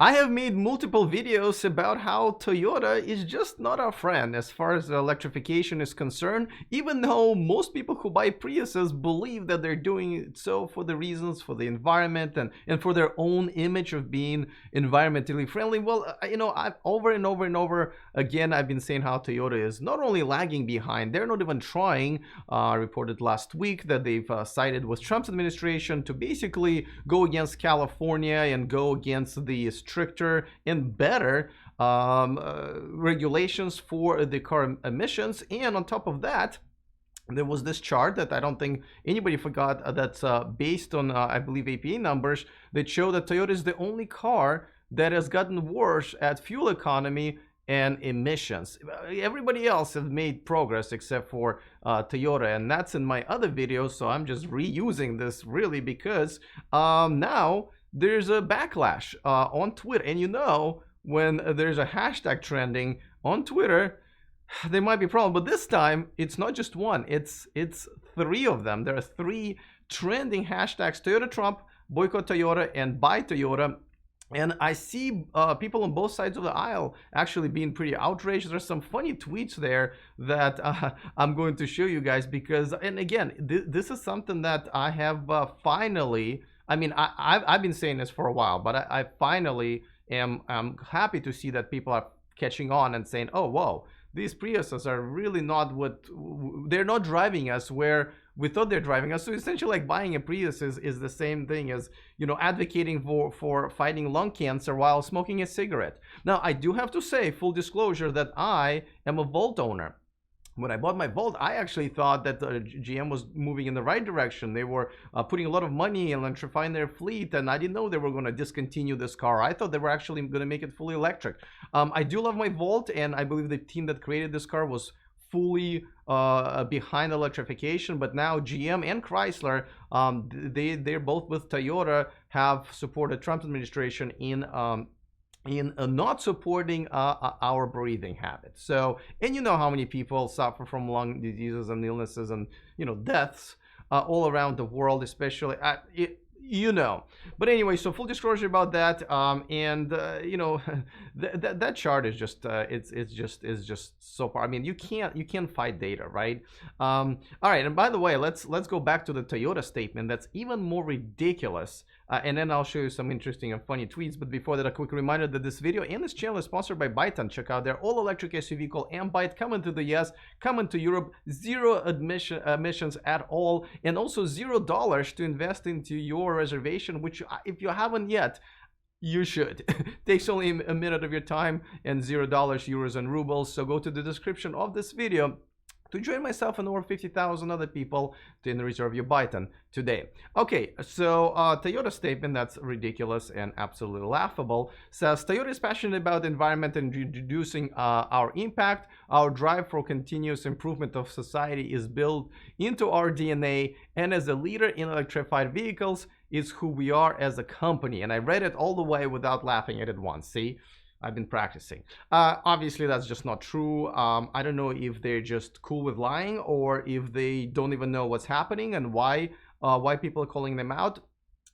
I have made multiple videos about how Toyota is just not our friend as far as electrification is concerned, even though most people who buy Priuses believe that they're doing it so for the reasons for the environment and for their own image of being environmentally friendly. Well, I've over and over and over again, I've been saying how Toyota is not only lagging behind, they're not even trying. I reported last week that they've sided with Trump's administration to basically go against California and go against the stricter and better regulations for the car emissions. And on top of that, there was this chart that I don't think anybody forgot that's based on, I believe, APA numbers that show that Toyota is the only car that has gotten worse at fuel economy and emissions. Everybody else has made progress except for Toyota, and that's in my other videos, so I'm just reusing this really because now there's a backlash on Twitter. And when there's a hashtag trending on Twitter, there might be a problem. But this time, it's not just one. It's three of them. There are three trending hashtags: Toyota Trump, Boycott Toyota, and Buy Toyota. And I see people on both sides of the aisle actually being pretty outraged. There's some funny tweets there that I'm going to show you guys because, and again, this is something that I have finally, I mean, I've been saying this for a while, but I finally I'm happy to see that people are catching on and saying, oh, whoa, these Priuses are really not they're not driving us where we thought they're driving us. So essentially, like, buying a Prius is the same thing as, advocating for fighting lung cancer while smoking a cigarette. Now, I do have to say, full disclosure, that I am a Volt owner. When I bought my Volt, I actually thought that GM was moving in the right direction. They were putting a lot of money in electrifying their fleet, and I didn't know they were going to discontinue this car. I thought they were actually going to make it fully electric. I do love my Volt, and I believe the team that created this car was fully behind electrification. But now GM and Chrysler, they're both with Toyota, have supported Trump's administration in not supporting our breathing habits. So, and you know how many people suffer from lung diseases and illnesses and deaths all around the world, especially But anyway, so full disclosure about that, that chart is just it's just so far. I mean, you can't fight data, right? All right, and by the way, let's go back to the Toyota statement. That's even more ridiculous. And then I'll show you some interesting and funny tweets. But before that, a quick reminder that this video and this channel is sponsored by Byton. Check out their all-electric SUV called Ambite, coming to the US, coming to Europe, zero emissions at all, and also $0 to invest into your reservation, which if you haven't yet, you should. Takes only a minute of your time and $0 euros and rubles. So go to the description of this video to join myself and over 50,000 other people to reserve your Byton today. Okay, so Toyota statement that's ridiculous and absolutely laughable says Toyota is passionate about the environment and reducing our impact. Our drive for continuous improvement of society is built into our DNA, and as a leader in electrified vehicles is who we are as a company. And I read it all the way without laughing at it once. See? I've been practicing. Obviously, that's just not true. I don't know if they're just cool with lying or if they don't even know what's happening and why people are calling them out.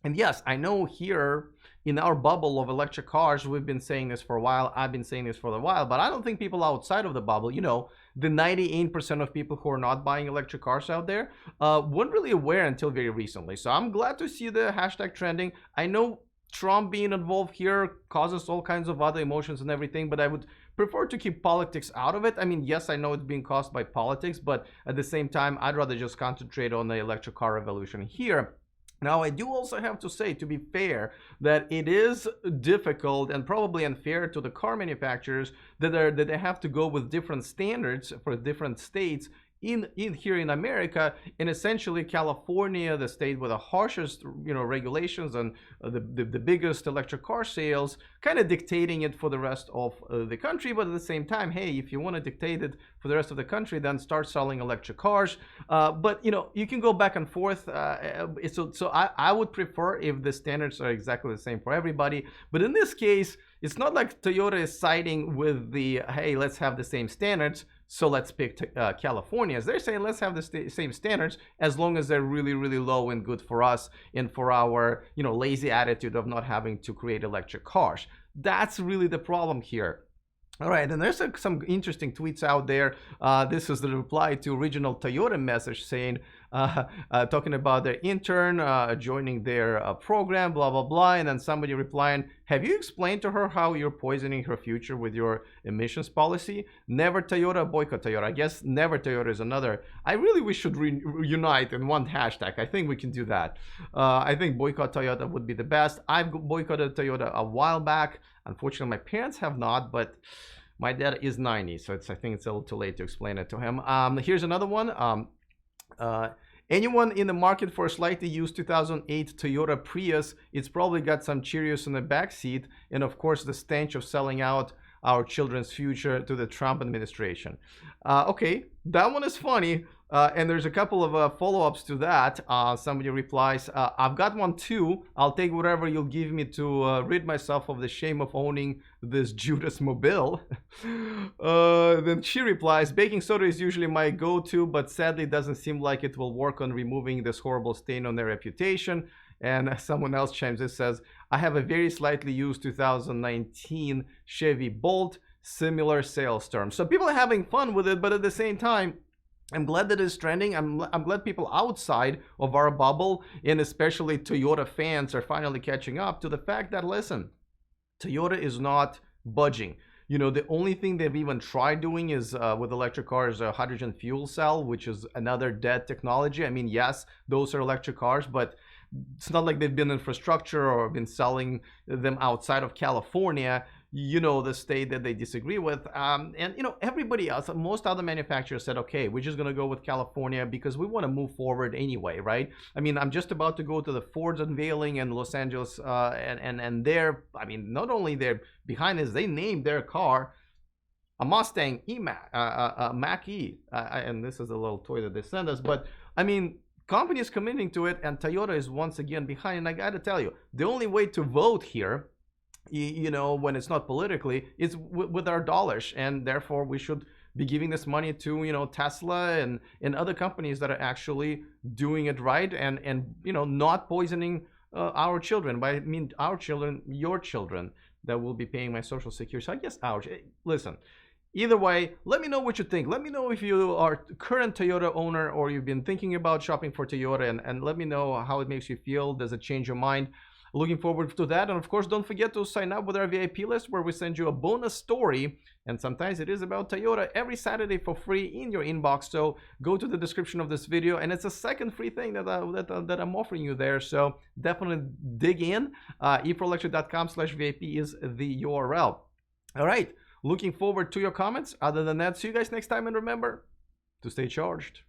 And yes, I know here in our bubble of electric cars, we've been saying this for a while. I've been saying this for a while, but I don't think people outside of the bubble, the 98% of people who are not buying electric cars out there, weren't really aware until very recently. So I'm glad to see the hashtag trending. I know Trump being involved here causes all kinds of other emotions and everything, but I would prefer to keep politics out of it. I mean, yes, I know it's being caused by politics, but at the same time, I'd rather just concentrate on the electric car revolution here. Now, I do also have to say, to be fair, that it is difficult and probably unfair to the car manufacturers that they have to go with different standards for different states in here in America, and essentially California, the state with the harshest regulations and the biggest electric car sales, kind of dictating it for the rest of the country. But at the same time, hey, if you want to dictate it for the rest of the country, then start selling electric cars. But you can go back and forth. So I would prefer if the standards are exactly the same for everybody. But in this case, it's not like Toyota is siding with the, hey, let's have the same standards. so let's pick California. As they're saying, let's have the same standards as long as they're really, really low and good for us and for our, lazy attitude of not having to create electric cars. That's really the problem here. All right, and there's some interesting tweets out there. This is the reply to original Toyota message saying, talking about their intern joining their program, blah, blah, blah. And then somebody replying, have you explained to her how you're poisoning her future with your emissions policy? Never Toyota, boycott Toyota. I guess never Toyota is another. I really wish we should reunite in one hashtag. I think we can do that. I think boycott Toyota would be the best. I've boycotted Toyota a while back. Unfortunately, my parents have not, but my dad is 90, so I think it's a little too late to explain it to him. Here's another one. Anyone in the market for a slightly used 2008 Toyota Prius, it's probably got some Cheerios in the back seat, and of course the stench of selling out our children's future to the Trump administration. Okay, that one is funny. And there's a couple of follow-ups to that. Somebody replies, I've got one too. I'll take whatever you'll give me to rid myself of the shame of owning this Judas Mobile. Then she replies, baking soda is usually my go-to, but sadly it doesn't seem like it will work on removing this horrible stain on their reputation. And someone else chimes in, says, I have a very slightly used 2019 Chevy Bolt, similar sales terms. So people are having fun with it, but at the same time, I'm glad that it's trending. I'm glad people outside of our bubble, and especially Toyota fans, are finally catching up to the fact that, listen, Toyota is not budging. The only thing they've even tried doing is with electric cars, a hydrogen fuel cell, which is another dead technology. I mean, yes, those are electric cars, but it's not like they've been infrastructure or been selling them outside of California, the state that they disagree with. And everybody else, most other manufacturers said, okay, we're just going to go with California because we want to move forward anyway, right? I mean, I'm just about to go to the Ford's unveiling in Los Angeles, and they're, I mean, not only they're behind us, they named their car a Mustang Mach-E, and this is a little toy that they sent us, but I mean, company is committing to it, and Toyota is once again behind. And I got to tell you, the only way to vote here, when it's not politically, is with our dollars, and therefore we should be giving this money to Tesla and other companies that are actually doing it right, and not poisoning our children. By I mean our children, your children, that will be paying my social security. So I guess ours. Listen. Either way, let me know what you think. Let me know if you are a current Toyota owner or you've been thinking about shopping for Toyota, and let me know how it makes you feel. Does it change your mind? Looking forward to that. And of course, don't forget to sign up with our VIP list, where we send you a bonus story, and sometimes it is about Toyota, every Saturday for free in your inbox. So go to the description of this video, and it's a second free thing that I'm offering you there. So definitely dig in. eproelectric.com/VIP is the URL. All right. Looking forward to your comments. Other than that, see you guys next time, and remember to stay charged.